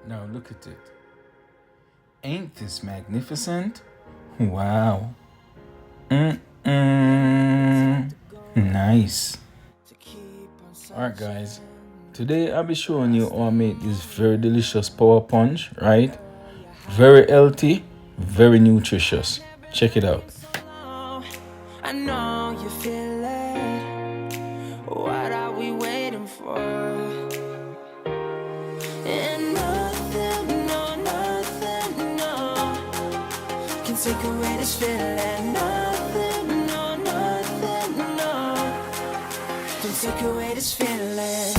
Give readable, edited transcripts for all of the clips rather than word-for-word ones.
Now look at it. Ain't this magnificent? Wow. Nice. Alright guys, today I'll be showing you how I make this very delicious power punch, right? Very healthy, very nutritious. Check it out. I know you feel it. What are we waiting for? And nothing, no, can take away this feeling. Nothing, no, can take away this feeling.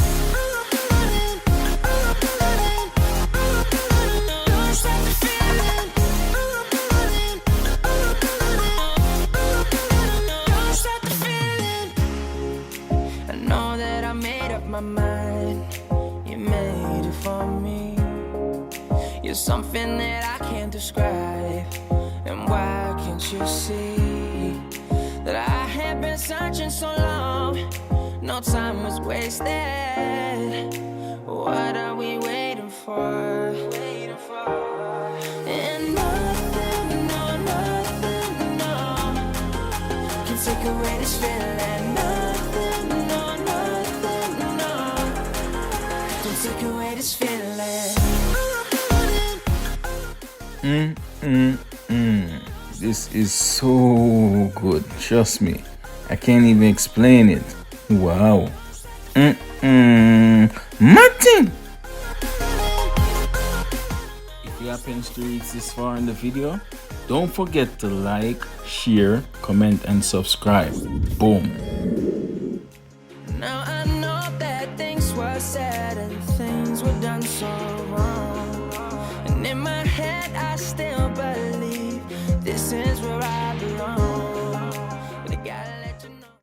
My mind, you made it for me. You're something that I can't describe. And why can't you see that I have been searching so long? No time was wasted. What are we waiting for? And nothing, no, can take away this feeling. Take away this feeling. This is so good. Trust me. I can't even explain it. Wow. Martin! If you happen to reach this far in the video, don't forget to like, share, comment, and subscribe. Boom. Now I know that things were said and things were done so wrong, and in my head I still